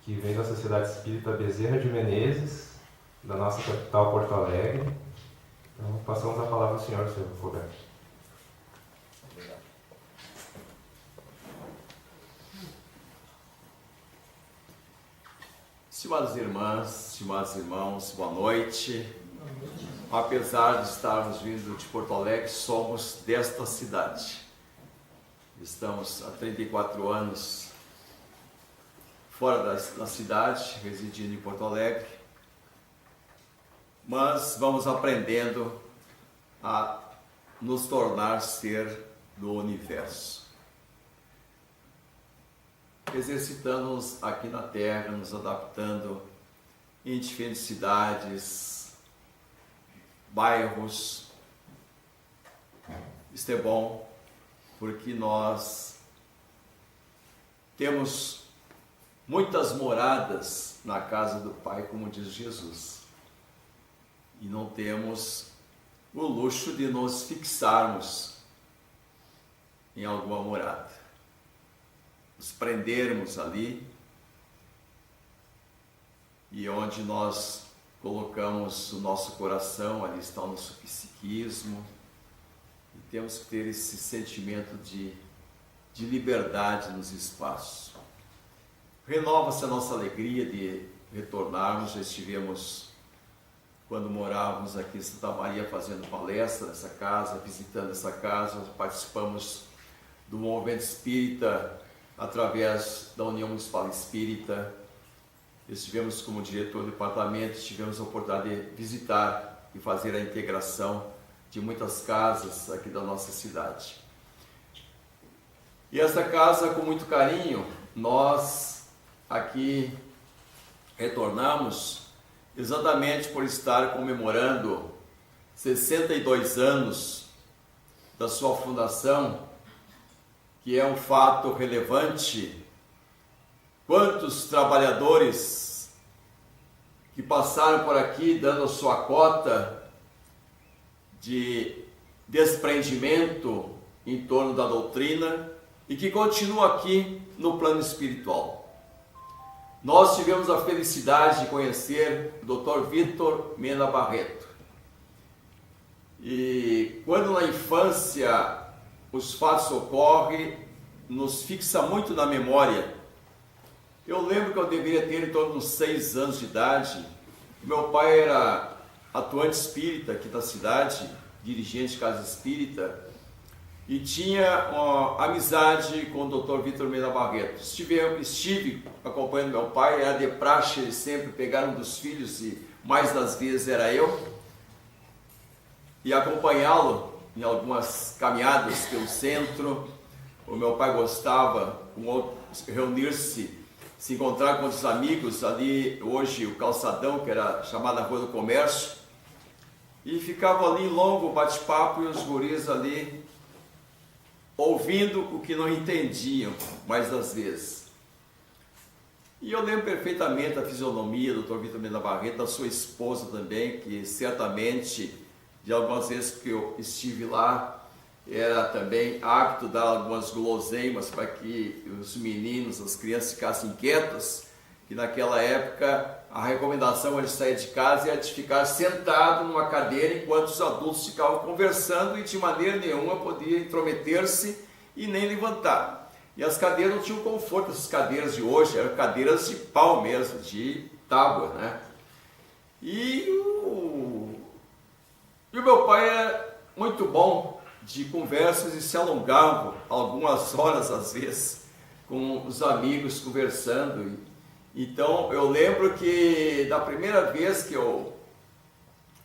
que vem da Sociedade Espírita Bezerra de Menezes, da nossa capital, Porto Alegre. Então, passamos a palavra ao senhor, Sr. Roberto. Obrigado. Estimadas irmãs, estimados irmãos, boa noite. Apesar de estarmos vindo de Porto Alegre, somos desta cidade. Estamos há 34 anos fora da cidade, residindo em Porto Alegre, mas vamos aprendendo a nos tornar ser do universo, exercitando-nos aqui na Terra, nos adaptando em diferentes cidades, bairros. Isto é bom porque nós temos muitas moradas na casa do Pai, como diz Jesus, e não temos o luxo de nos fixarmos em alguma morada, nos prendermos ali, e onde nós colocamos o nosso coração, ali está o nosso psiquismo, e temos que ter esse sentimento de liberdade nos espaços. Renova-se a nossa alegria de retornarmos. Já estivemos, quando morávamos aqui em Santa Maria, fazendo palestra nessa casa, visitando essa casa, participamos do movimento espírita através da União Municipal Espírita. Estivemos como diretor do departamento, tivemos a oportunidade de visitar e fazer a integração de muitas casas aqui da nossa cidade. E essa casa, com muito carinho, nós aqui retornamos exatamente por estar comemorando 62 anos da sua fundação, que é um fato relevante. Quantos trabalhadores que passaram por aqui dando a sua cota de desprendimento em torno da doutrina e que continuam aqui no plano espiritual. Nós tivemos a felicidade de conhecer o Dr. Vitor Mena Barreto. E quando na infância os fatos ocorrem, nos fixa muito na memória. Eu lembro que eu deveria ter em torno de uns 6 anos de idade. Meu pai era atuante espírita aqui da cidade, dirigente de casa espírita, e tinha uma amizade com o Dr. Vitor Mena Barreto. Estive acompanhando meu pai, era de praxe ele sempre pegar um dos filhos, e mais das vezes era eu, e acompanhá-lo em algumas caminhadas pelo centro. O meu pai gostava de reunir-se, se encontrar com os amigos ali, hoje o Calçadão, que era chamada Rua do Comércio, e ficava ali longo bate-papo, e os guris ali ouvindo o que não entendiam, mais das vezes. E eu lembro perfeitamente a fisionomia do Dr. Vitor Mena Barreto, da sua esposa também, que certamente, de algumas vezes que eu estive lá, era também hábito dar algumas guloseimas para que os meninos, as crianças ficassem quietas, que naquela época a recomendação de sair de casa era de ficar sentado numa cadeira enquanto os adultos ficavam conversando, e de maneira nenhuma podia intrometer-se e nem levantar. E as cadeiras não tinham conforto, essas cadeiras de hoje eram cadeiras de pau mesmo, de tábua, né? E o meu pai era muito bom de conversas e se alongava algumas horas às vezes com os amigos conversando. Então eu lembro que da primeira vez que eu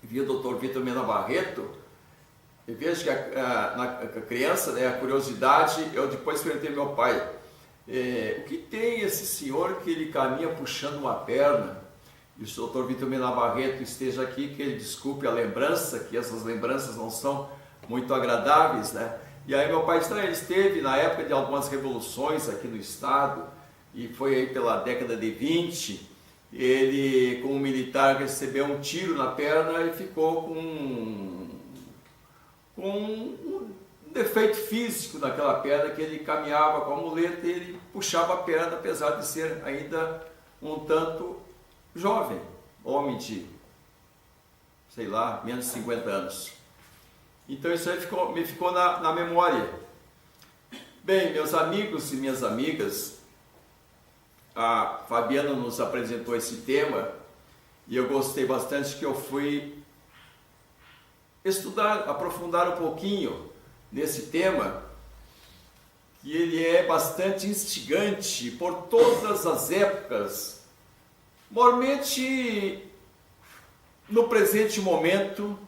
vi o Dr. Vitor Mena Barreto, eu vejo que a criança, né, a curiosidade, eu depois perguntei ao meu pai, o que tem esse senhor que ele caminha puxando uma perna? E o Dr. Vitor Mena Barreto esteja aqui, que ele desculpe a lembrança, que essas lembranças não são muito agradáveis, né? E aí meu pai disse, ele esteve na época de algumas revoluções aqui no estado, e foi aí pela década de 20, ele, como militar, recebeu um tiro na perna e ficou com um defeito físico naquela perna, que ele caminhava com a muleta e ele puxava a perna, apesar de ser ainda um tanto jovem, homem de, sei lá, menos de 50 anos. Então isso aí me ficou na memória. Bem, meus amigos e minhas amigas, a Fabiana nos apresentou esse tema e eu gostei bastante, que eu fui estudar, aprofundar um pouquinho nesse tema, que ele é bastante instigante por todas as épocas, mormente no presente momento,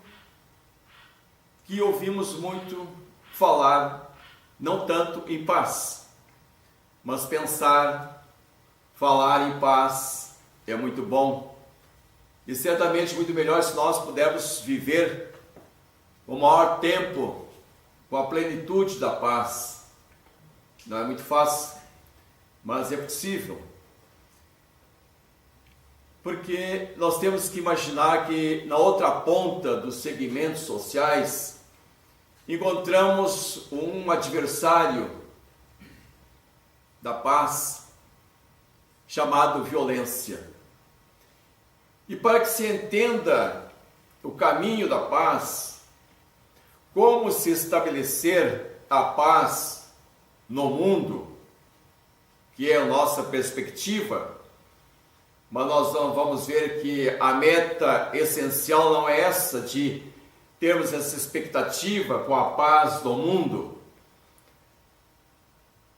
que ouvimos muito falar, não tanto em paz, mas pensar, falar em paz é muito bom, e certamente muito melhor se nós pudermos viver o maior tempo com a plenitude da paz. Não é muito fácil, mas é possível. Porque nós temos que imaginar que na outra ponta dos segmentos sociais encontramos um adversário da paz chamado violência. E para que se entenda o caminho da paz, como se estabelecer a paz no mundo, que é a nossa perspectiva, mas nós vamos ver que a meta essencial não é essa de termos essa expectativa com a paz do mundo.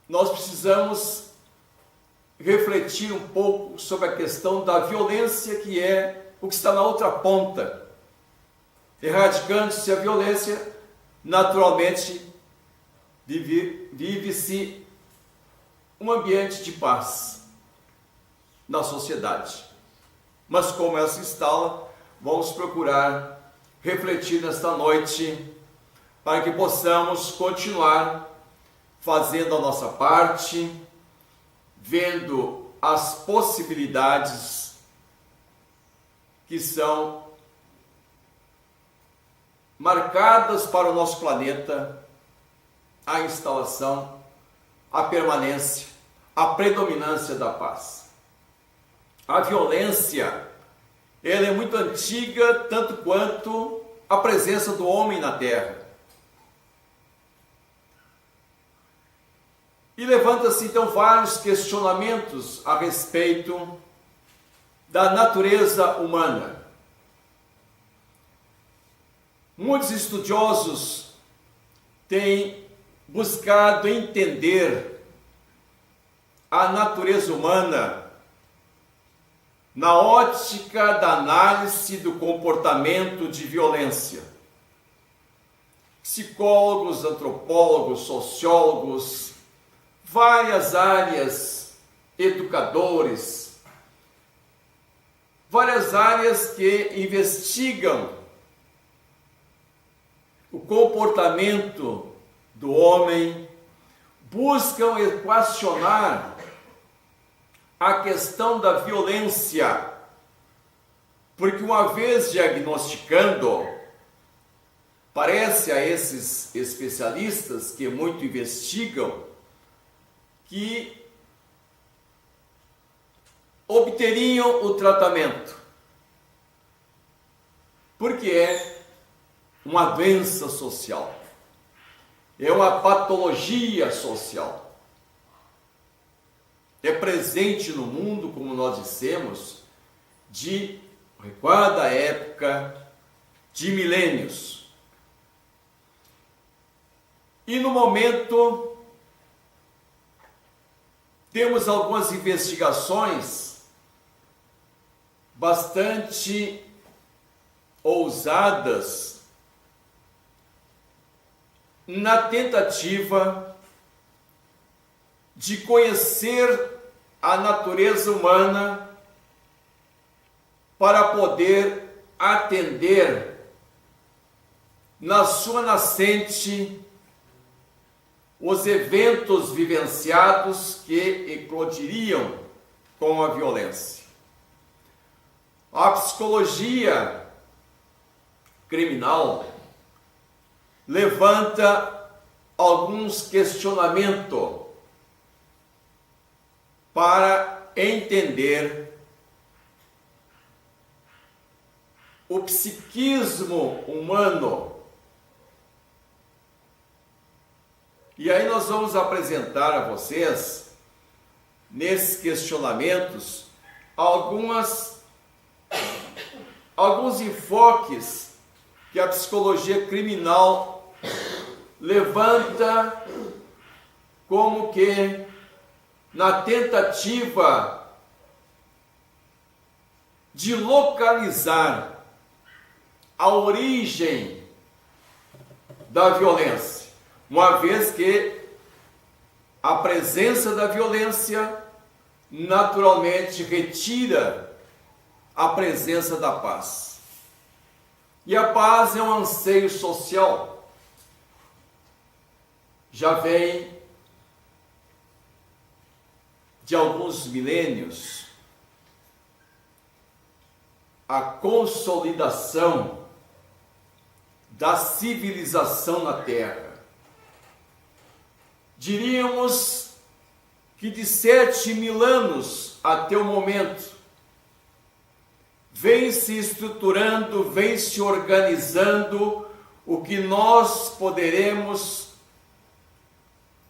Nós precisamos refletir um pouco sobre a questão da violência, que é o que está na outra ponta. Erradicando-se a violência, naturalmente vive-se um ambiente de paz na sociedade. Mas como ela se instala, vamos procurar refletir nesta noite para que possamos continuar fazendo a nossa parte, vendo as possibilidades que são marcadas para o nosso planeta, a instalação, a permanência, a predominância da paz. A violência, ela é muito antiga, tanto quanto a presença do homem na Terra. E levanta-se então vários questionamentos a respeito da natureza humana. Muitos estudiosos têm buscado entender a natureza humana na ótica da análise do comportamento de violência. Psicólogos, antropólogos, sociólogos, várias áreas, educadores, várias áreas que investigam o comportamento do homem, buscam equacionar a questão da violência, porque uma vez diagnosticando, parece a esses especialistas que muito investigam, que obteriam o tratamento, porque é uma doença social, é uma patologia social. É presente no mundo, como nós dissemos, de recuada época, de milênios. E no momento, temos algumas investigações bastante ousadas na tentativa de conhecer a natureza humana para poder atender na sua nascente os eventos vivenciados que eclodiriam com a violência. A psicologia criminal levanta alguns questionamentos para entender o psiquismo humano. E aí nós vamos apresentar a vocês, nesses questionamentos, alguns enfoques que a psicologia criminal levanta como que na tentativa de localizar a origem da violência, uma vez que a presença da violência naturalmente retira a presença da paz. E a paz é um anseio social. Já vem de alguns milênios a consolidação da civilização na Terra. Diríamos que de 7.000 anos até o momento, vem se estruturando, vem se organizando o que nós poderemos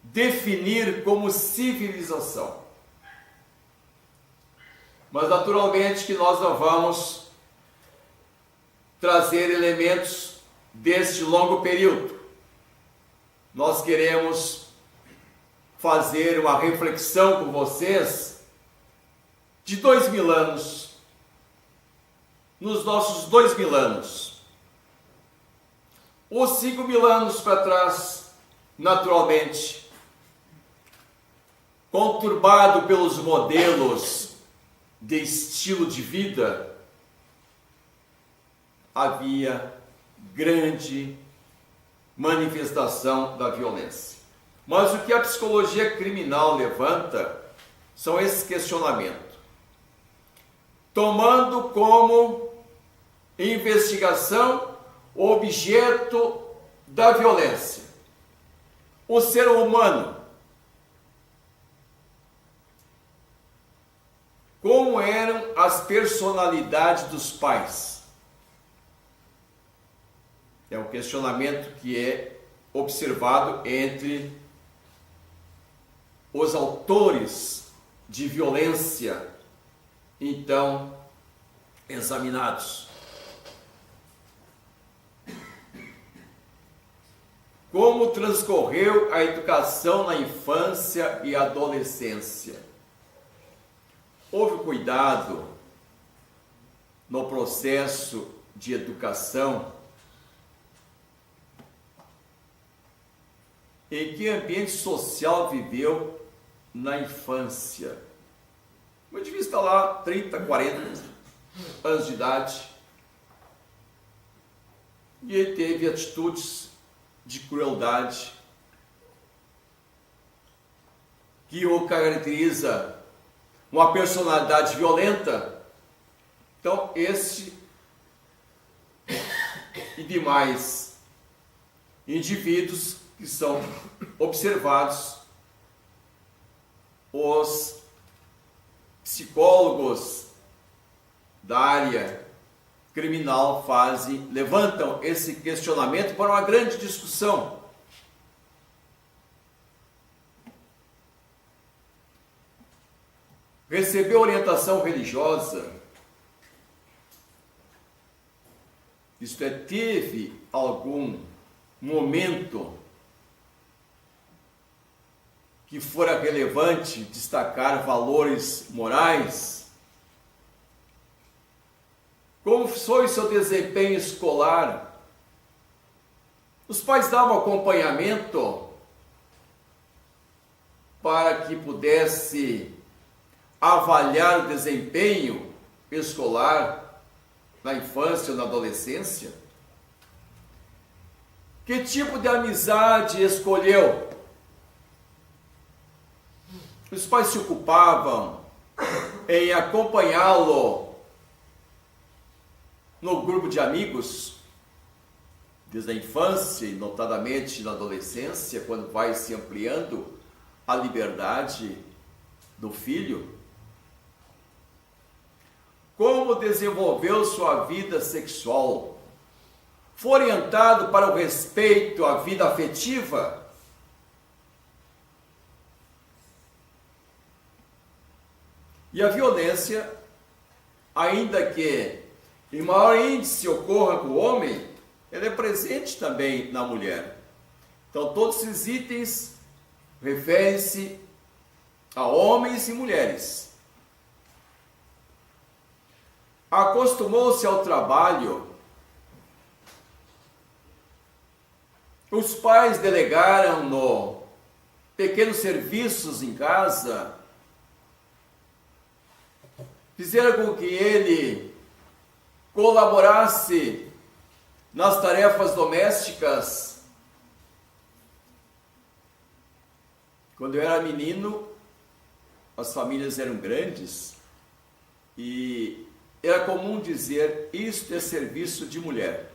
definir como civilização. Mas naturalmente que nós não vamos trazer elementos deste longo período. Nós queremos fazer uma reflexão com vocês de 2.000 anos, nos nossos 2.000 anos. Os 5.000 anos para trás, naturalmente, conturbado pelos modelos de estilo de vida, havia grande manifestação da violência. Mas o que a psicologia criminal levanta são esses questionamentos, tomando como investigação o objeto da violência, o ser humano. Como eram as personalidades dos pais? É um questionamento que é observado entre os autores de violência, então, examinados. Como transcorreu a educação na infância e adolescência? Houve cuidado no processo de educação? Em que ambiente social viveu na infância? Eu devia estar lá 30, 40 anos de idade e ele teve atitudes de crueldade que o caracteriza uma personalidade violenta. Então, esse e demais indivíduos que são observados, os psicólogos da área criminal levantam esse questionamento para uma grande discussão. Recebeu orientação religiosa, isto é, teve algum momento que fora relevante destacar valores morais? Como foi seu desempenho escolar? Os pais davam acompanhamento para que pudesse avaliar o desempenho escolar na infância ou na adolescência? Que tipo de amizade escolheu? Os pais se ocupavam em acompanhá-lo no grupo de amigos, desde a infância e notadamente na adolescência, quando vai se ampliando a liberdade do filho? Como como desenvolveu sua vida sexual, foi orientado para o respeito à vida afetiva? E a violência, ainda que em maior índice ocorra com o homem, ela é presente também na mulher. Então, todos esses itens referem-se a homens e mulheres. Acostumou-se ao trabalho. Os pais delegaram-no pequenos serviços em casa, fizeram com que ele colaborasse nas tarefas domésticas. Quando eu era menino, as famílias eram grandes e era comum dizer: isto é serviço de mulher.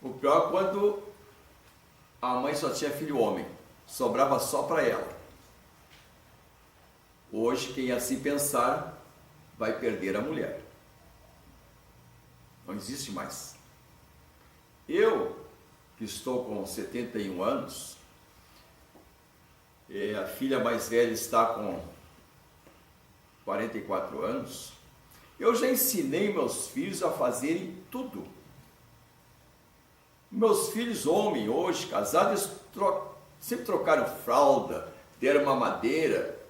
O pior quando a mãe só tinha filho homem, sobrava só para ela. Hoje, quem assim pensar vai perder a mulher. Não existe mais. Eu, que estou com 71 anos, e a filha mais velha está com 44 anos, eu já ensinei meus filhos a fazerem tudo. Meus filhos homens, hoje, casados, sempre trocaram fralda, deram mamadeira,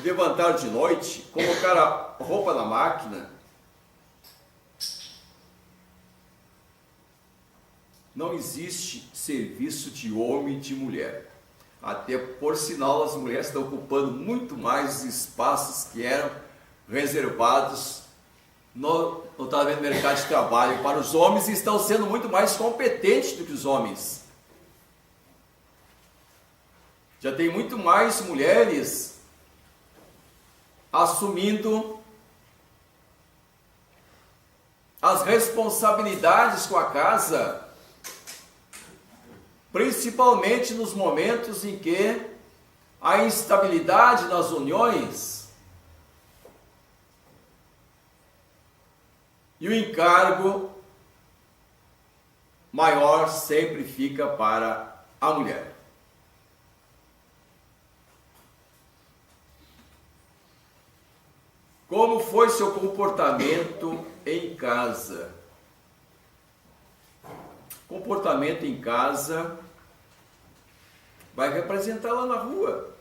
levantaram de noite, colocaram a roupa na máquina. Não existe serviço de homem e de mulher. Até por sinal, as mulheres estão ocupando muito mais os espaços que eram reservados no mercado de trabalho para os homens e estão sendo muito mais competentes do que os homens. Já tem muito mais mulheres assumindo as responsabilidades com a casa, principalmente nos momentos em que a instabilidade nas uniões e o encargo maior sempre fica para a mulher. Como foi seu comportamento em casa? Comportamento em casa vai representar lá na rua.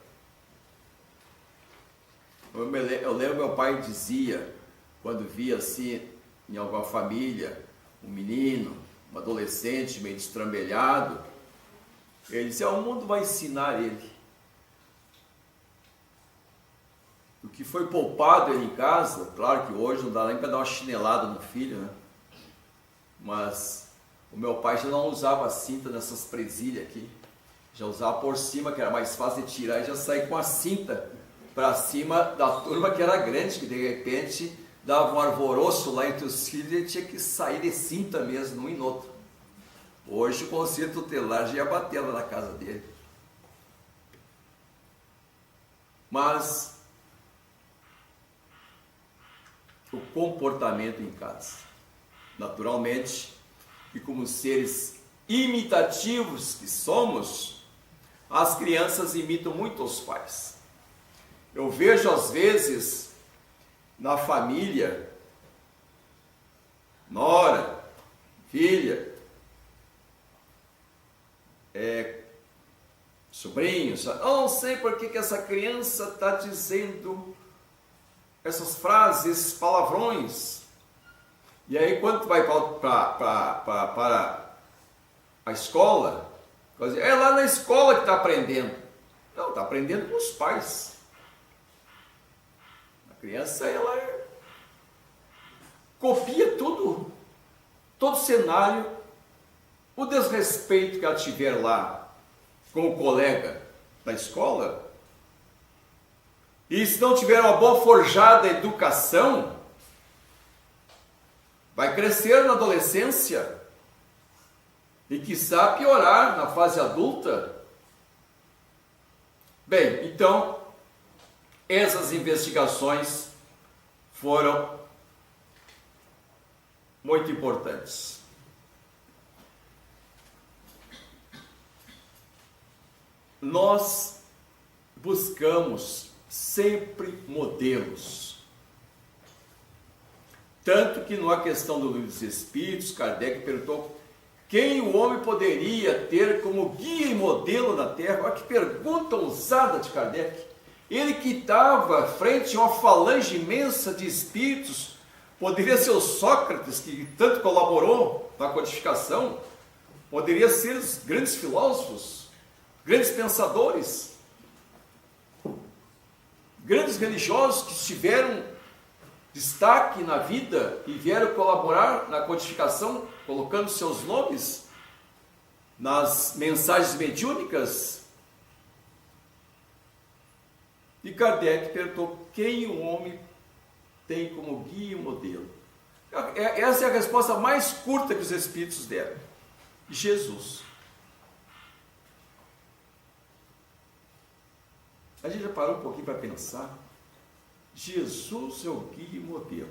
Eu lembro meu pai dizia, quando via assim em alguma família, um menino, um adolescente meio destrambelhado, ele dizia: o mundo vai ensinar ele. O que foi poupado ele em casa, claro que hoje não dá nem para dar uma chinelada no filho, né? Mas o meu pai já não usava cinta nessas presilhas aqui, já usava por cima, que era mais fácil de tirar, e já saía com a cinta para cima da turma que era grande, que de repente dava um alvoroço lá entre os filhos e ele tinha que sair de cinta mesmo, num e no outro. Hoje o conselho tutelar já ia bater lá na casa dele. Mas o comportamento em casa, naturalmente, e como seres imitativos que somos, as crianças imitam muito os pais. Eu vejo às vezes na família, nora, filha, sobrinhos, não sei por que essa criança está dizendo essas frases, esses palavrões. E aí quando tu vai para a escola, é lá na escola que está aprendendo. Não, está aprendendo com os pais. A criança, ela copia tudo, todo o cenário, o desrespeito que ela tiver lá com o colega da escola. E se não tiver uma boa forjada educação, vai crescer na adolescência e quiçá piorar na fase adulta. Bem, então, essas investigações foram muito importantes. Nós buscamos sempre modelos. Tanto que numa questão do Livro dos Espíritos, Kardec perguntou quem o homem poderia ter como guia e modelo na Terra. Olha que pergunta ousada de Kardec. Ele que estava frente a uma falange imensa de espíritos, poderia ser o Sócrates, que tanto colaborou na codificação, poderia ser os grandes filósofos, grandes pensadores, grandes religiosos que tiveram destaque na vida e vieram colaborar na codificação, colocando seus nomes nas mensagens mediúnicas. E Kardec perguntou quem o homem tem como guia e modelo. Essa é a resposta mais curta que os Espíritos deram. Jesus. A gente já parou um pouquinho para pensar. Jesus é o guia e modelo.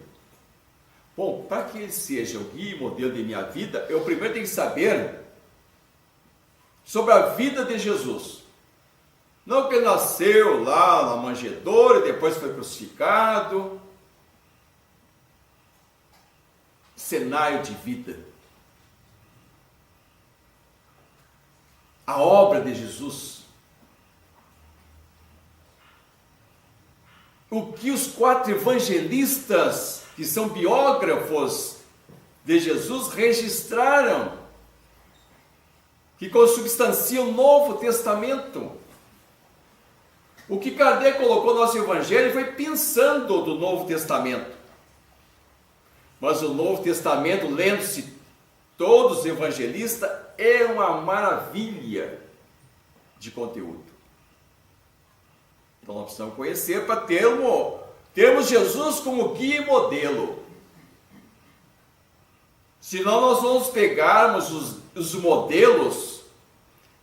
Bom, para que ele seja o guia e modelo de minha vida, eu primeiro tenho que saber sobre a vida de Jesus. Não que ele nasceu lá na manjedoura e depois foi crucificado. Cenário de vida. A obra de Jesus. O que os 4 evangelistas, que são biógrafos de Jesus, registraram, que consubstanciam o Novo Testamento. O que Kardec colocou no nosso Evangelho foi pensando do Novo Testamento. Mas o Novo Testamento, lendo-se todos os evangelistas, é uma maravilha de conteúdo. Então nós precisamos conhecer para termos Jesus como guia e modelo. Senão nós vamos pegarmos os modelos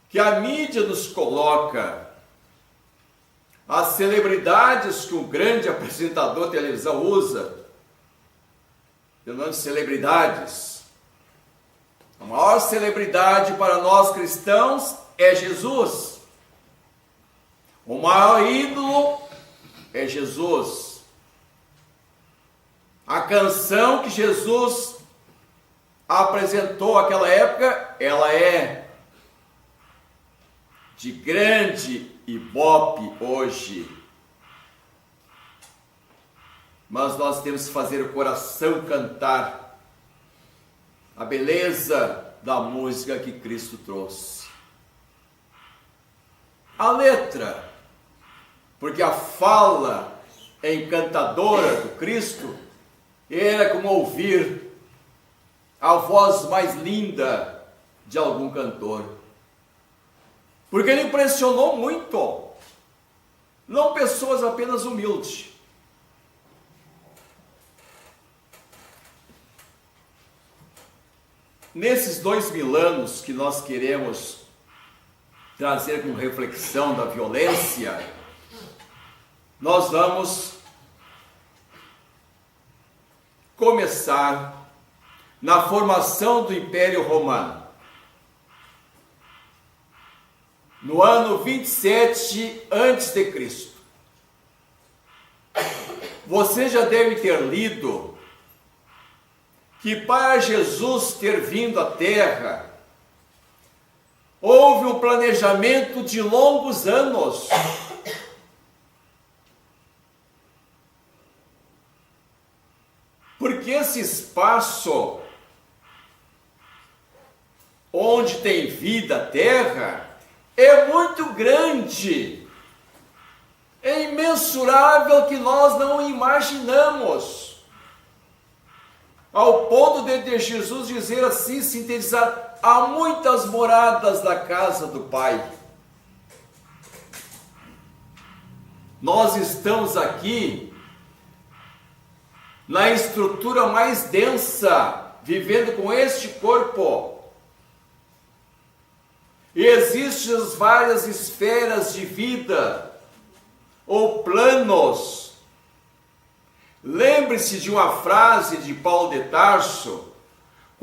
que a mídia nos coloca, as celebridades que um grande apresentador de televisão usa, pelo nome de celebridades. A maior celebridade para nós cristãos é Jesus. O maior ídolo é Jesus. A canção que Jesus apresentou naquela época, ela é de grande ibope hoje. Mas nós temos que fazer o coração cantar a beleza da música que Cristo trouxe. A letra, porque a fala encantadora do Cristo era como ouvir a voz mais linda de algum cantor. Porque ele impressionou muito, não pessoas apenas humildes. Nesses 2000 anos que nós queremos trazer como reflexão da violência, nós vamos começar na formação do Império Romano. No ano 27 a.C. Você já deve ter lido que para Jesus ter vindo à Terra, houve um planejamento de longos anos. Porque esse espaço onde tem vida a Terra é muito grande, é imensurável que nós não imaginamos. Ao ponto de Jesus dizer assim, sintetizar, há muitas moradas na casa do Pai. Nós estamos aqui na estrutura mais densa, vivendo com este corpo. E existem as várias esferas de vida, ou planos. Lembre-se de uma frase de Paulo de Tarso,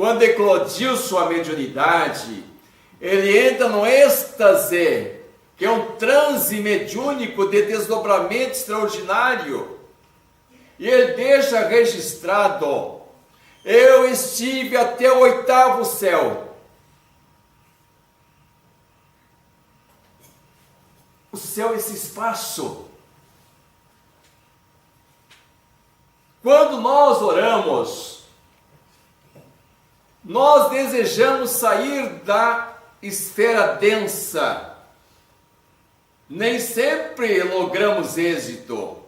quando eclodiu sua mediunidade, ele entra no êxtase, que é um transe mediúnico de desdobramento extraordinário. E ele deixa registrado: eu estive até o 8º céu. O céu é esse espaço. Quando nós oramos, nós desejamos sair da esfera densa. Nem sempre logramos êxito.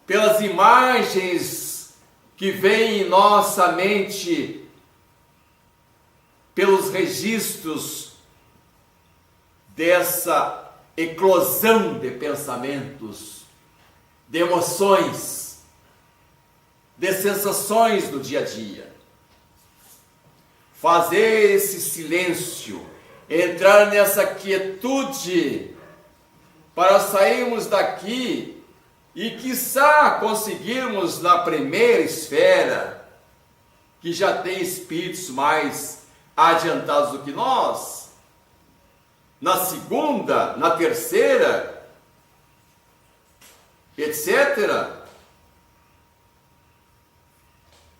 Pelas imagens que vêm em nossa mente, pelos registros dessa eclosão de pensamentos, de emoções, de sensações do dia a dia. Fazer esse silêncio, entrar nessa quietude, para sairmos daqui e quiçá conseguirmos na primeira esfera, que já tem espíritos mais adiantados do que nós, na segunda, na terceira, etc.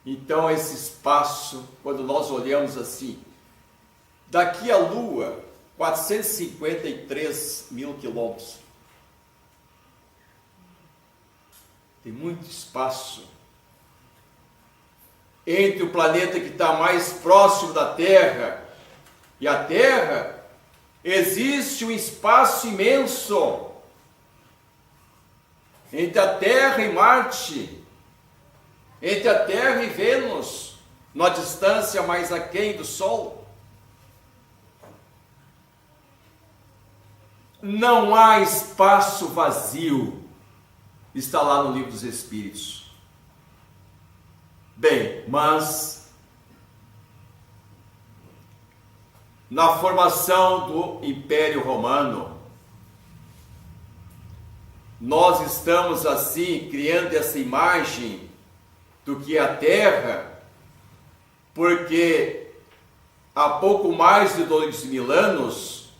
Então esse espaço, quando nós olhamos assim, daqui à Lua, 453 mil quilômetros, tem muito espaço entre o planeta que está mais próximo da Terra e a Terra. Existe um espaço imenso entre a Terra e Marte, entre a Terra e Vênus, numa distância mais aquém do Sol. Não há espaço vazio, está lá no Livro dos Espíritos. Bem, mas na formação do Império Romano, nós estamos assim criando essa imagem do que é a Terra, porque há pouco mais de 2000 anos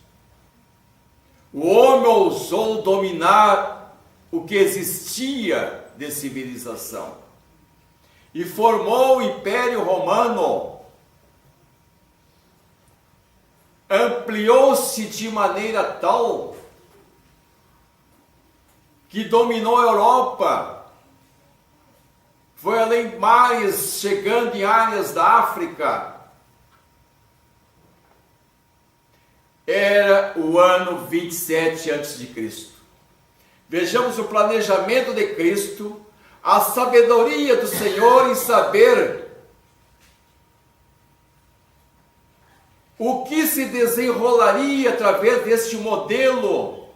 o homem ousou dominar o que existia de civilização e formou o Império Romano. Ampliou-se de maneira tal que dominou a Europa, foi além mares, chegando em áreas da África. Era o ano 27 a.C. Vejamos o planejamento de Cristo, a sabedoria do Senhor em saber o que se desenrolaria através deste modelo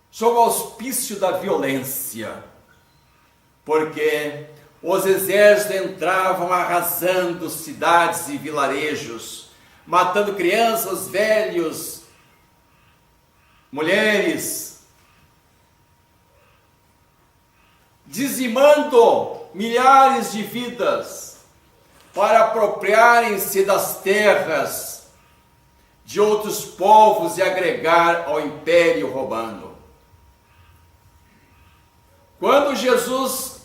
sob o auspício da violência, porque os exércitos entravam arrasando cidades e vilarejos, matando crianças, velhos, mulheres, dizimando milhares de vidas para apropriarem-se das terras de outros povos e agregar ao Império Romano. Quando Jesus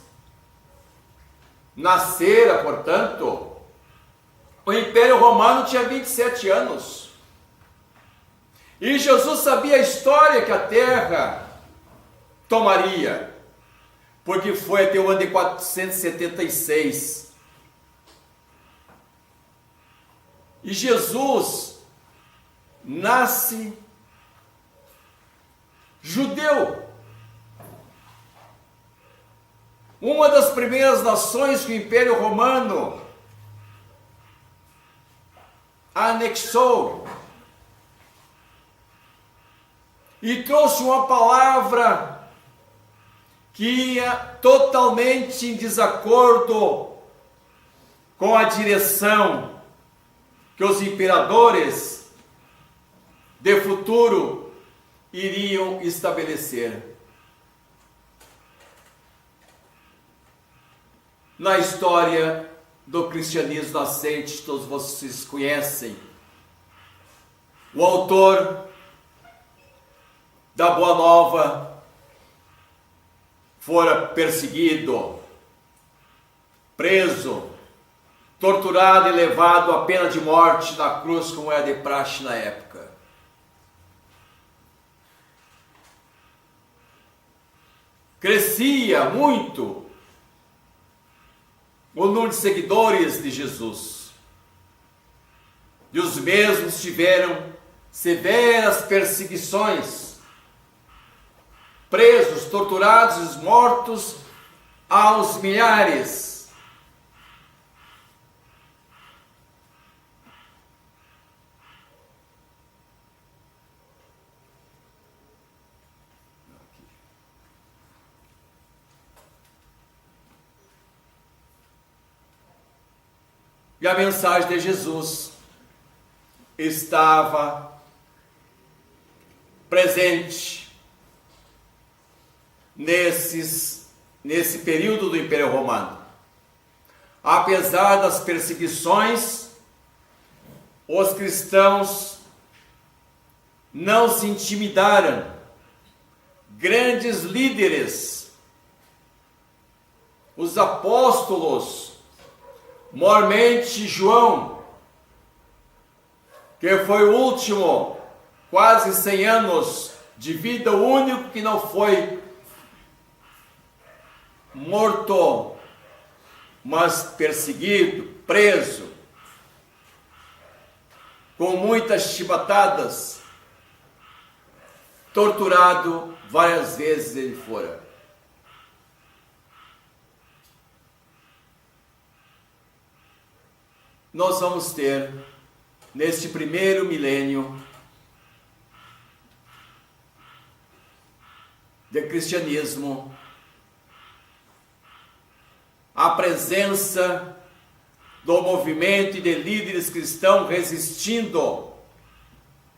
nascera, portanto, o Império Romano tinha 27 anos. E Jesus sabia a história que a terra tomaria, porque foi até o ano de 476. E Jesus nasce judeu. Uma das primeiras nações que o Império Romano anexou e trouxe uma palavra que ia totalmente em desacordo com a direção que os imperadores de futuro iriam estabelecer. na história do cristianismo nascente, todos vocês conhecem. O autor da Boa Nova fora perseguido, preso, torturado e levado à pena de morte na cruz, como era de praxe na época. Crescia muito o número de seguidores de Jesus. E os mesmos tiveram severas perseguições, presos, torturados, mortos aos milhares. E a mensagem de Jesus estava presente nesse período do Império Romano. Apesar das perseguições, os cristãos não se intimidaram. Grandes líderes, os apóstolos, maiormente João, que foi o último, quase 100 anos de vida, o único que não foi morto, mas perseguido, preso, com muitas chibatadas, torturado, várias vezes ele fora. Nós vamos ter, neste primeiro milênio de cristianismo, a presença do movimento e de líderes cristãos resistindo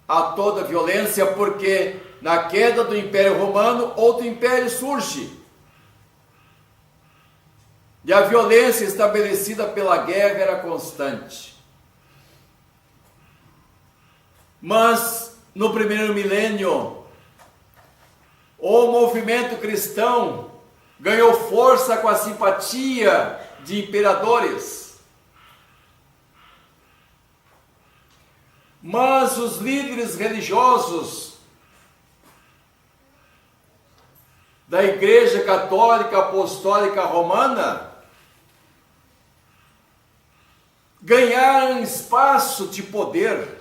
a toda violência, porque na queda do Império Romano, outro império surge. E a violência estabelecida pela guerra era constante. Mas no primeiro milênio, o movimento cristão ganhou força com a simpatia de imperadores. Mas os líderes religiosos da Igreja Católica Apostólica Romana ganharam espaço de poder.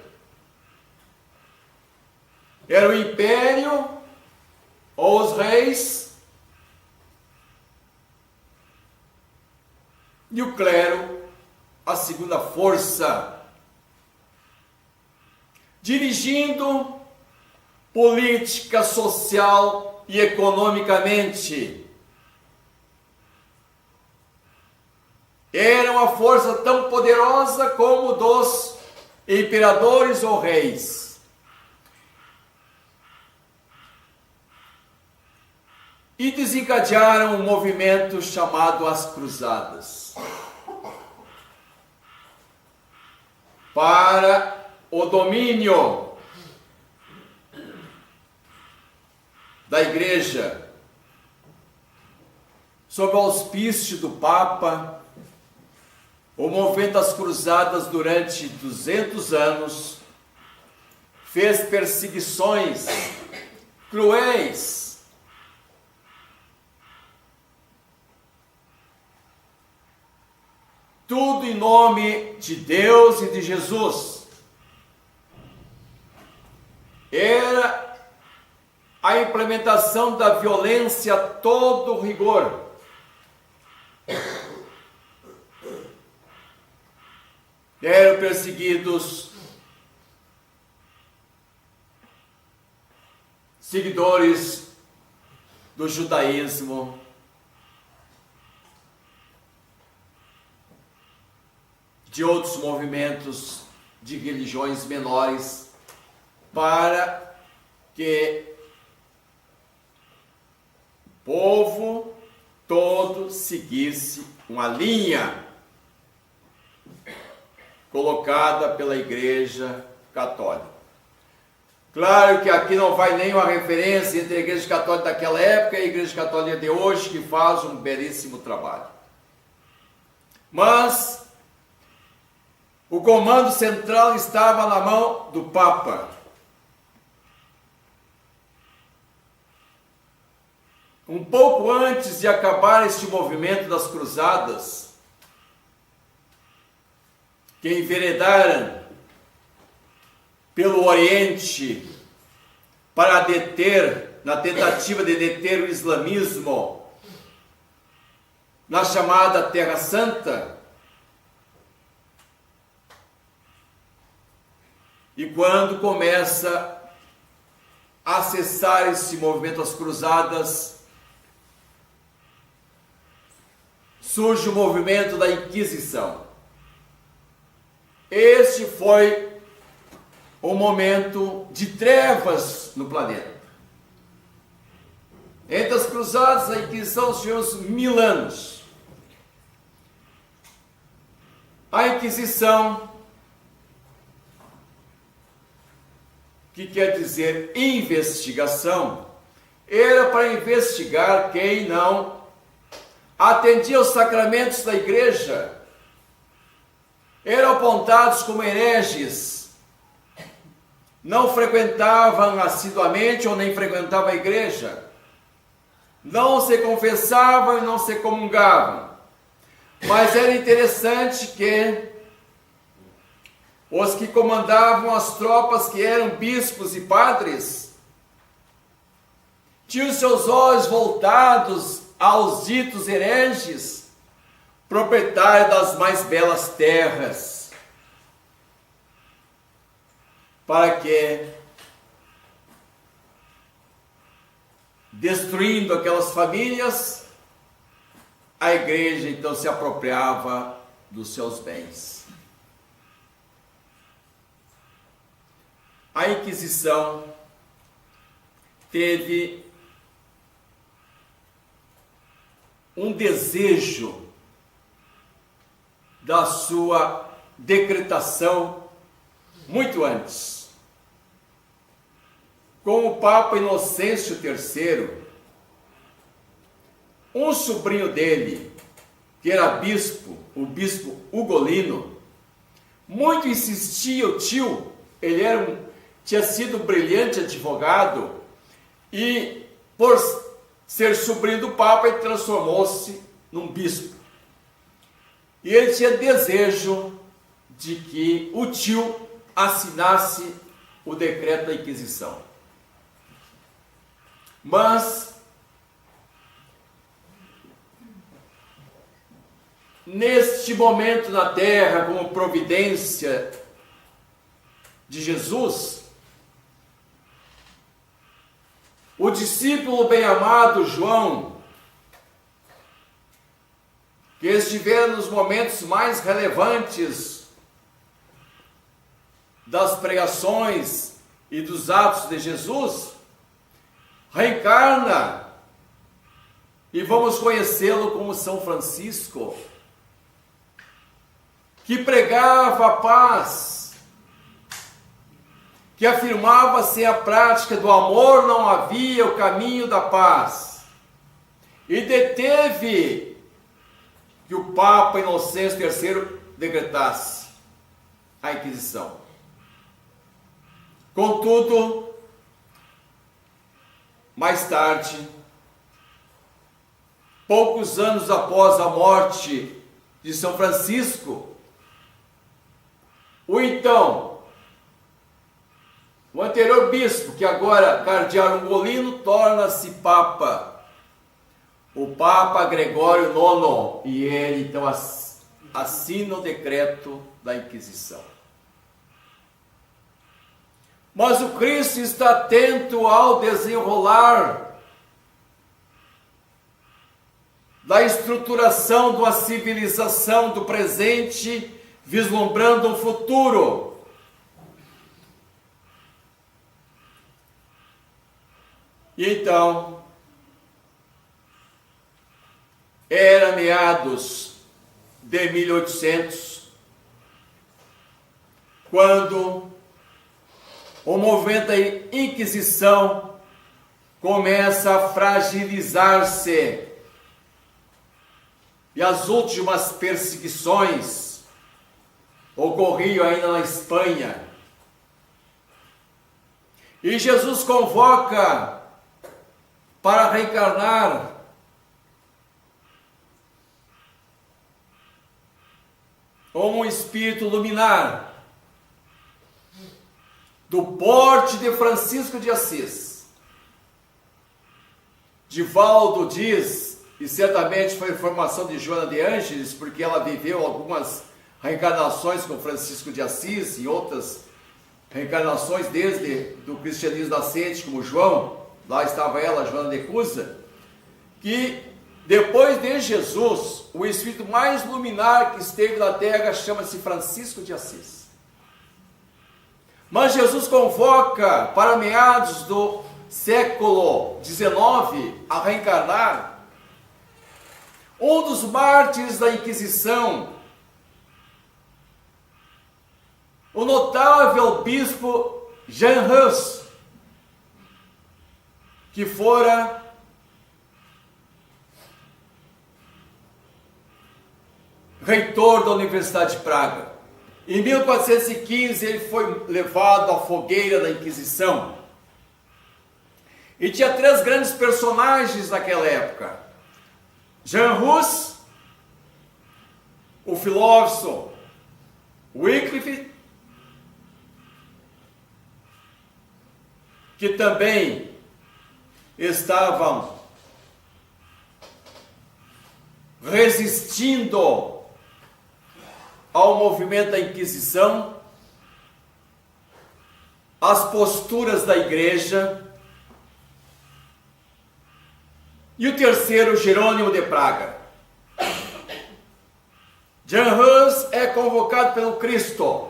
Era o império, ou os reis, e o clero, a segunda força, dirigindo política, social e economicamente. Era uma força tão poderosa como dos imperadores ou reis. E desencadearam um movimento chamado as Cruzadas, para o domínio da Igreja, sob o auspício do Papa. O movimento das Cruzadas, durante 200 anos, fez perseguições cruéis, tudo em nome de Deus e de Jesus. Era a implementação da violência a todo rigor. Eram perseguidos seguidores do judaísmo, de outros movimentos de religiões menores, para que o povo todo seguisse uma linha colocada pela Igreja Católica. Claro que aqui não vai nenhuma referência entre a Igreja Católica daquela época e a Igreja Católica de hoje, que faz um belíssimo trabalho. Mas o comando central estava na mão do Papa. Um pouco antes de acabar este movimento das cruzadas, que enveredaram pelo Oriente para na tentativa de deter o islamismo na chamada Terra Santa, e quando começa a cessar esse movimento das cruzadas, surge o movimento da Inquisição. Este foi um momento de trevas no planeta. Entre as cruzadas e a Inquisição tivemos 1000 anos. A Inquisição, que quer dizer investigação, era para investigar quem não atendia aos sacramentos da Igreja, eram apontados como hereges, não frequentavam assiduamente ou nem frequentavam a igreja, não se confessavam e não se comungavam. Mas era interessante que os que comandavam as tropas, que eram bispos e padres, tinham seus olhos voltados aos ditos hereges, proprietário das mais belas terras, para que, destruindo aquelas famílias, a igreja então se apropriava dos seus bens. A Inquisição teve um desejo da sua decretação muito antes. Com o Papa Inocêncio III, um sobrinho dele, que era bispo, o bispo Ugolino, muito insistia, o tio, ele tinha sido um brilhante advogado e, por ser sobrinho do Papa, ele transformou-se num bispo. E ele tinha desejo de que o tio assinasse o decreto da Inquisição. Mas, neste momento na terra, como providência de Jesus, o discípulo bem-amado João, que estiveram nos momentos mais relevantes das pregações e dos atos de Jesus, reencarna e vamos conhecê-lo como São Francisco, que pregava a paz, que afirmava sem a prática do amor não havia o caminho da paz, e deteve que o Papa Inocêncio III decretasse a Inquisição. Contudo, mais tarde, poucos anos após a morte de São Francisco, o anterior bispo, que agora cardeal Ugolino, torna-se Papa. O Papa Gregório IX, e ele então assina o decreto da Inquisição. Mas o Cristo está atento ao desenrolar da estruturação de uma civilização do presente, vislumbrando um futuro. E então, era meados de 1800, quando o movimento da Inquisição começa a fragilizar-se e as últimas perseguições ocorriam ainda na Espanha. E Jesus convoca para reencarnar como um espírito luminar do porte de Francisco de Assis. Divaldo diz, e certamente foi informação de Joana de Ângeles, porque ela viveu algumas reencarnações com Francisco de Assis e outras reencarnações desde do cristianismo nascente, como João, lá estava ela, Joana de Cusa, que depois de Jesus, o espírito mais luminar que esteve na terra chama-se Francisco de Assis. Mas Jesus convoca para meados do século XIX a reencarnar um dos mártires da Inquisição, o notável bispo Jean Hus, que fora reitor da Universidade de Praga. Em 1415 ele foi levado à fogueira da Inquisição. E tinha três grandes personagens naquela época: Jean Hus, o filósofo Wycliffe, que também estavam resistindo ao movimento da Inquisição, às posturas da igreja, e o terceiro, Jerônimo de Praga. Jean Hus é convocado pelo Cristo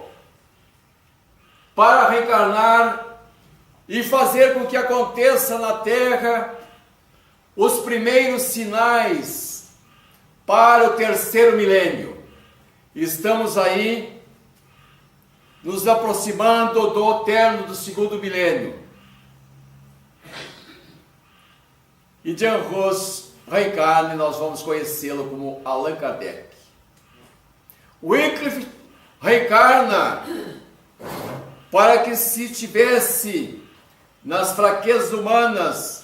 para reencarnar e fazer com que aconteça na Terra os primeiros sinais para o terceiro milênio. Estamos aí nos aproximando do término do segundo milênio. E Jean Hus reencarna e nós vamos conhecê-lo como Allan Kardec. Wycliffe reencarna para que se tivesse nas fraquezas humanas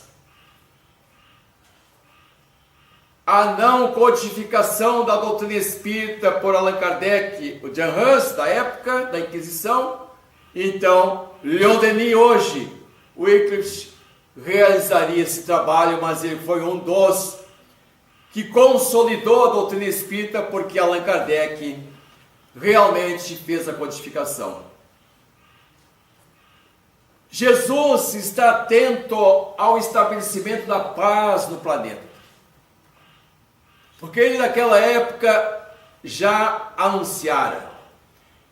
a não codificação da doutrina espírita por Allan Kardec, o Jean Hus, da época da Inquisição, então Leon Denis hoje, Wycliffe realizaria esse trabalho, mas ele foi um dos que consolidou a doutrina espírita, porque Allan Kardec realmente fez a codificação. Jesus está atento ao estabelecimento da paz no planeta, porque ele naquela época já anunciara: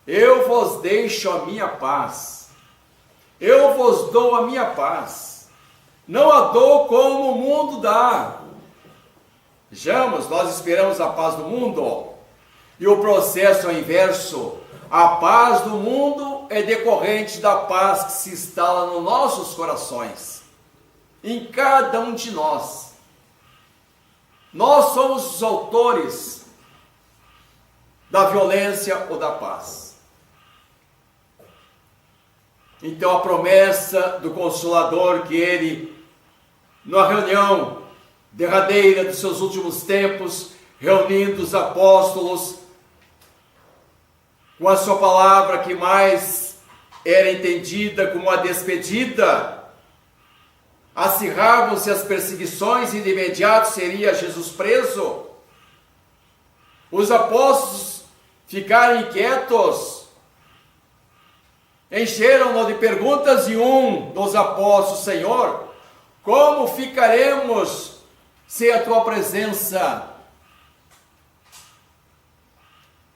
eu vos deixo a minha paz, eu vos dou a minha paz, não a dou como o mundo dá. Vejamos, nós esperamos a paz do mundo, e o processo é o inverso. A paz do mundo é decorrente da paz que se instala nos nossos corações, em cada um de nós. Nós somos os autores da violência ou da paz. Então a promessa do Consolador, que ele, na reunião derradeira dos seus últimos tempos, reunindo os apóstolos, com a sua palavra que mais era entendida como a despedida, acirravam-se as perseguições e de imediato seria Jesus preso. Os apóstolos ficaram inquietos, encheram-no de perguntas, e um dos apóstolos: Senhor, como ficaremos sem a tua presença?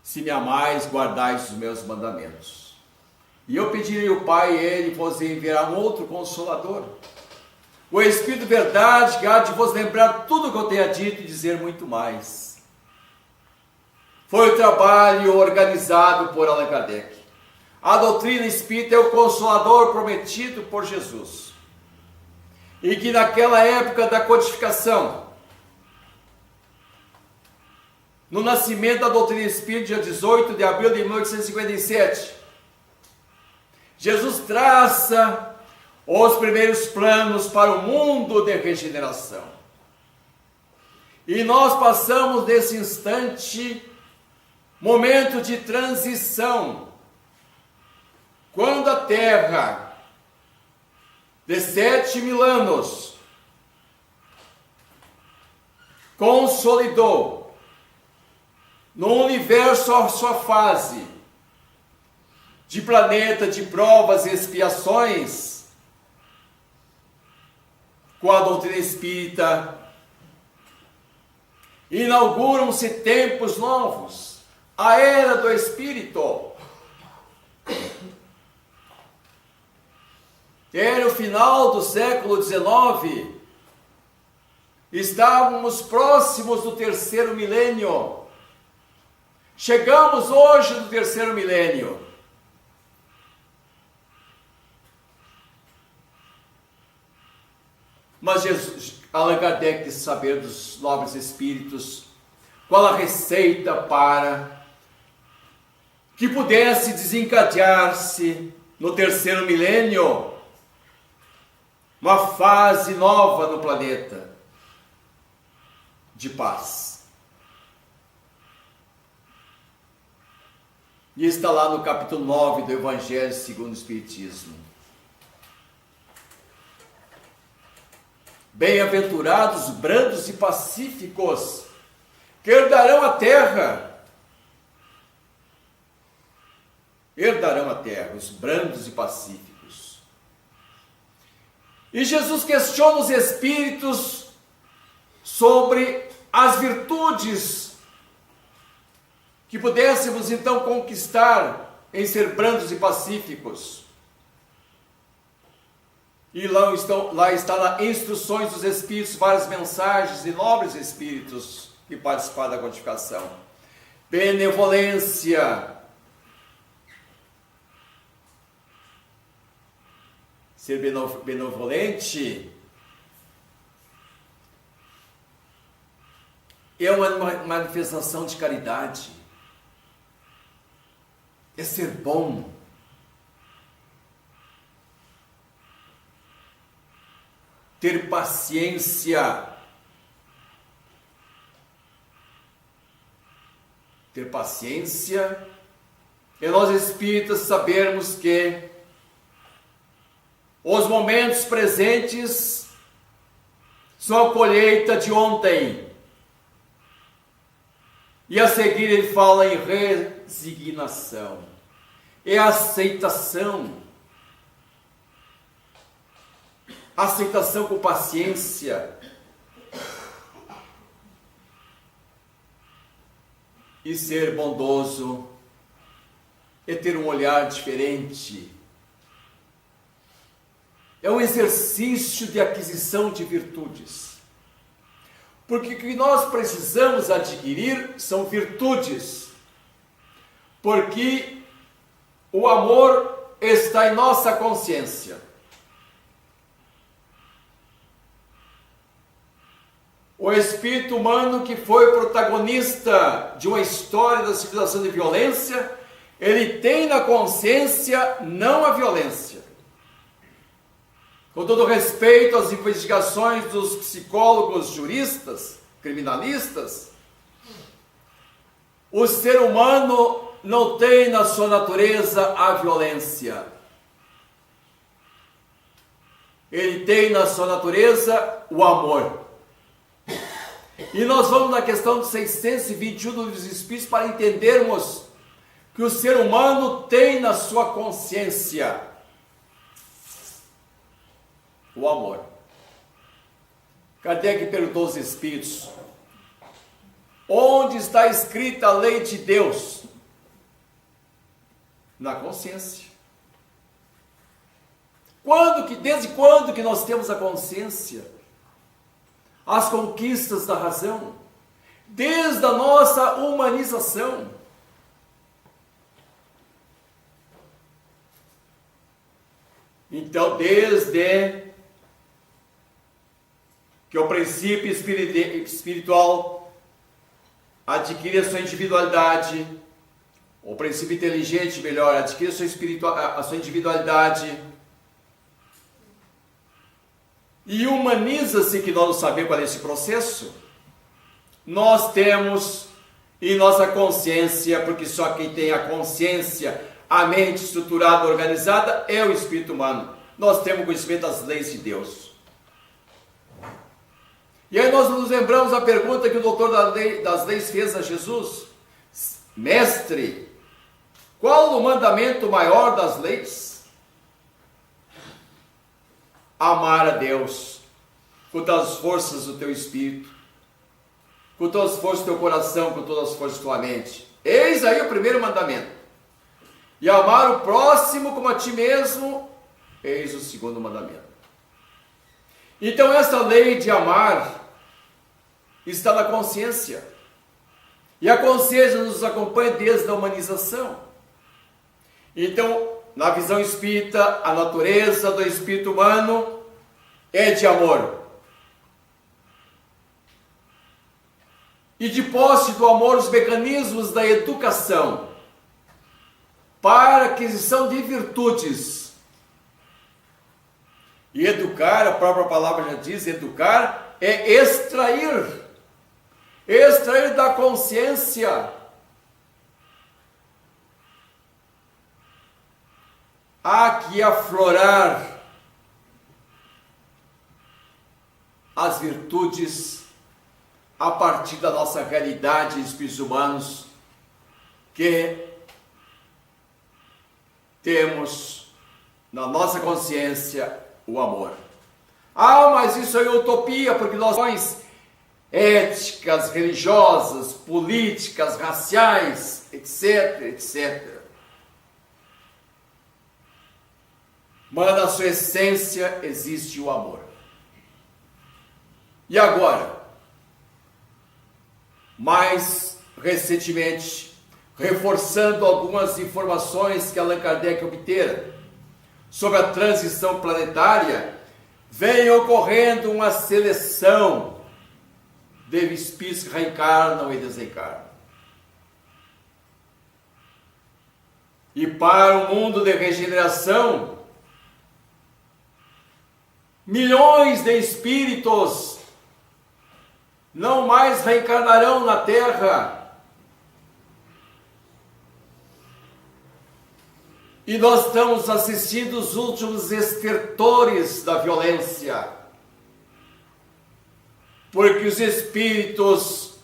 Se me amais, guardais os meus mandamentos. E eu pedirei ao Pai, e ele vos enviará um outro Consolador, o Espírito de verdade que há de vos lembrar tudo o que eu tenha dito e dizer muito mais. Foi o trabalho organizado por Allan Kardec. A doutrina espírita é o consolador prometido por Jesus. E que naquela época da codificação, no nascimento da doutrina espírita, dia 18 de abril de 1857, Jesus traça os primeiros planos para o mundo de regeneração. E nós passamos nesse instante, momento de transição, quando a Terra, de 7.000 anos, consolidou no universo a sua fase de planeta de provas e expiações, com a doutrina espírita, inauguram-se tempos novos, a era do Espírito. Era o final do século XIX, estávamos próximos do terceiro milênio. Chegamos hoje no terceiro milênio. Mas Allan Kardec quis saber dos nobres espíritos qual a receita para que pudesse desencadear-se no terceiro milênio uma fase nova no planeta de paz. E está lá no capítulo 9 do Evangelho segundo o Espiritismo. Bem-aventurados, brandos e pacíficos, que herdarão a terra. Herdarão a terra, os brandos e pacíficos. E Jesus questiona os espíritos sobre as virtudes que pudéssemos então conquistar em ser brandos e pacíficos. E lá está nas instruções dos espíritos, várias mensagens de nobres espíritos que participaram da codificação. Benevolência. Ser benevolente é uma manifestação de caridade. É ser bom. Ter paciência. Ter paciência é nós espíritas sabermos que os momentos presentes são a colheita de ontem. E a seguir ele fala em resignação. É aceitação. Aceitação com paciência. E ser bondoso é ter um olhar diferente. É um exercício de aquisição de virtudes. Porque o que nós precisamos adquirir são virtudes. Porque o amor está em nossa consciência. O espírito humano que foi protagonista de uma história da civilização de violência, ele tem na consciência não a violência. Com todo respeito às investigações dos psicólogos, juristas, criminalistas, o ser humano não tem na sua natureza a violência. Ele tem na sua natureza o amor. E nós vamos na questão de 621 do Livro dos Espíritos para entendermos que o ser humano tem na sua consciência o amor. Kardec perguntou aos espíritos: onde está escrita a lei de Deus? Na consciência. Desde quando que nós temos a consciência? As conquistas da razão, desde a nossa humanização. Então, desde que o princípio espiritual adquire a sua individualidade, o princípio inteligente, melhor, adquire a sua individualidade e humaniza-se, que nós não sabemos qual é esse processo, nós temos em nossa consciência, porque só quem tem a consciência, a mente estruturada, organizada, é o espírito humano. Nós temos conhecimento das leis de Deus. E aí nós nos lembramos da pergunta que o doutor das leis fez a Jesus: Mestre, qual o mandamento maior das leis? Amar a Deus com todas as forças do teu espírito, com todas as forças do teu coração, com todas as forças da tua mente. Eis aí o primeiro mandamento. E amar o próximo como a ti mesmo, eis o segundo mandamento. Então essa lei de amar está na consciência. E a consciência nos acompanha desde a humanização. Então, na visão espírita, a natureza do espírito humano é de amor. E de posse do amor, os mecanismos da educação para aquisição de virtudes. E educar, a própria palavra já diz, educar é extrair da consciência aqui aflorar as virtudes a partir da nossa realidade, espíritos humanos, que temos na nossa consciência o amor. Ah, mas isso é utopia, porque nós éticas, religiosas, políticas, raciais, etc, etc. Mas na sua essência existe o amor. E agora, mais recentemente, reforçando algumas informações que Allan Kardec obtera sobre a transição planetária, vem ocorrendo uma seleção de espíritos que reencarnam e desencarnam. E para o mundo de regeneração, milhões de espíritos não mais reencarnarão na Terra. E nós estamos assistindo os últimos estertores da violência. Porque os espíritos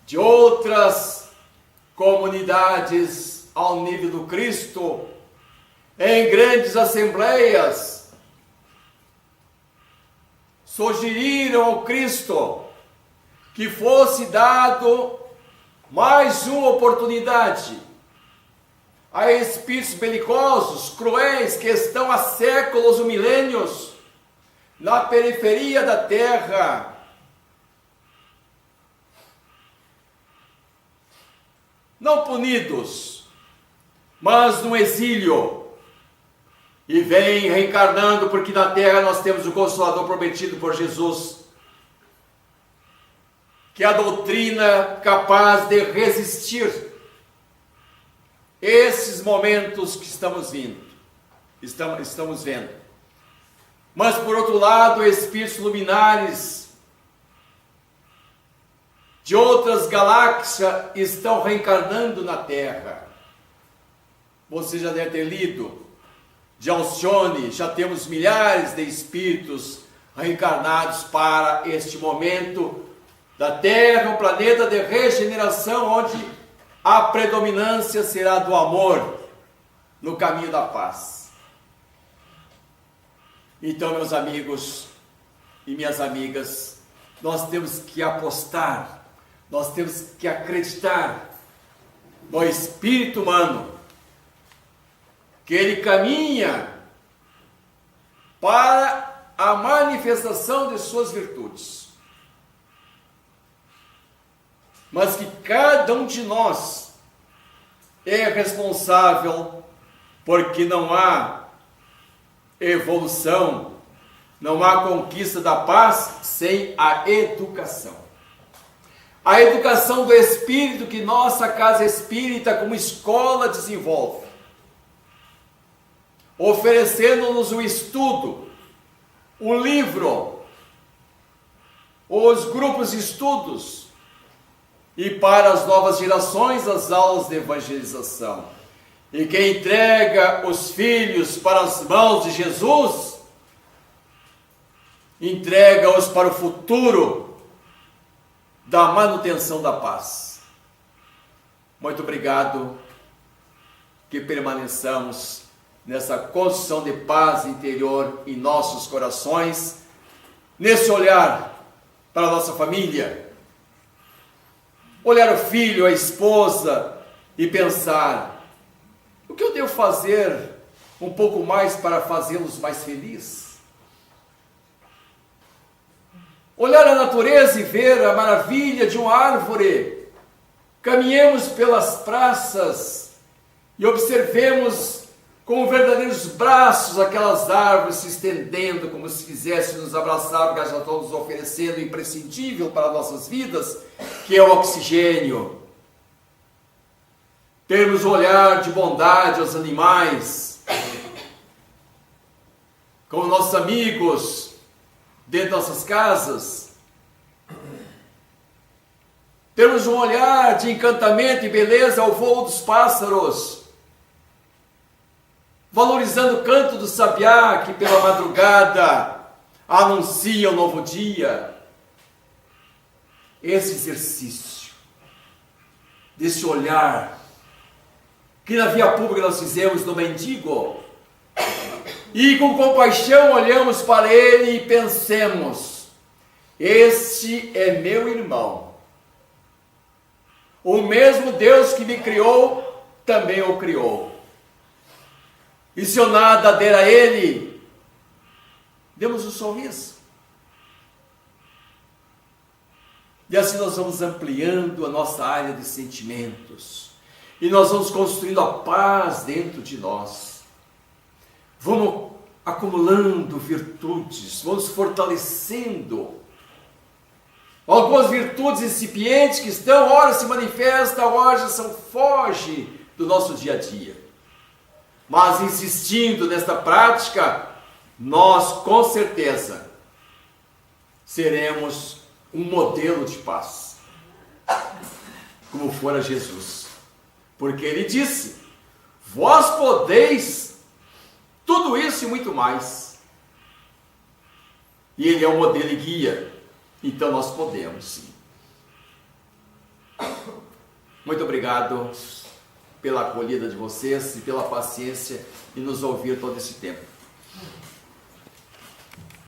de outras comunidades ao nível do Cristo, em grandes assembleias, sugeriram ao Cristo que fosse dado mais uma oportunidade a espíritos belicosos, cruéis, que estão há séculos ou milênios na periferia da Terra, não punidos, mas no exílio, e vem reencarnando, porque na Terra nós temos o Consolador prometido por Jesus, que é a doutrina capaz de resistir esses momentos que estamos vendo. Mas por outro lado, espíritos luminares de outras galáxias estão reencarnando na Terra. Você já deve ter lido de Alcione, já temos milhares de espíritos reencarnados para este momento da Terra, um planeta de regeneração, onde a predominância será do amor no caminho da paz. Então, meus amigos e minhas amigas, nós temos que apostar, nós temos que acreditar no espírito humano, que ele caminha para a manifestação de suas virtudes, mas que cada um de nós é responsável, porque não há evolução, não há conquista da paz sem a educação. A educação do espírito que nossa casa espírita, como escola, desenvolve, oferecendo-nos o estudo, o livro, os grupos de estudos, e para as novas gerações, as aulas de evangelização. E quem entrega os filhos para as mãos de Jesus, entrega-os para o futuro da manutenção da paz. Muito obrigado, que permaneçamos nessa construção de paz interior em nossos corações, nesse olhar para a nossa família, olhar o filho, a esposa e pensar: o que eu devo fazer um pouco mais para fazê-los mais felizes? Olhar a natureza e ver a maravilha de uma árvore. Caminhemos pelas praças e observemos com verdadeiros braços aquelas árvores se estendendo, como se quisesse nos abraçar, porque elas já estão nos oferecendo o imprescindível para nossas vidas, que é o oxigênio. Termos um olhar de bondade aos animais, como nossos amigos, dentro de nossas casas. Temos um olhar de encantamento e beleza ao voo dos pássaros, valorizando o canto do sabiá que pela madrugada anuncia o novo dia. Esse exercício, desse olhar, que na via pública nós fizemos no mendigo, e com compaixão olhamos para ele e pensemos: este é meu irmão. O mesmo Deus que me criou, também o criou. E se eu nada der a ele, demos um sorriso. E assim nós vamos ampliando a nossa área de sentimentos. E nós vamos construindo a paz dentro de nós. Vamos acumulando virtudes, vamos fortalecendo algumas virtudes incipientes que estão, ora se manifestam, ora já são foge do nosso dia a dia. Mas insistindo nesta prática, nós com certeza seremos um modelo de paz, como fora Jesus. Porque ele disse: vós podeis tudo isso e muito mais. E ele é o modelo e guia. Então nós podemos, sim. Muito obrigado pela acolhida de vocês e pela paciência em nos ouvir todo esse tempo.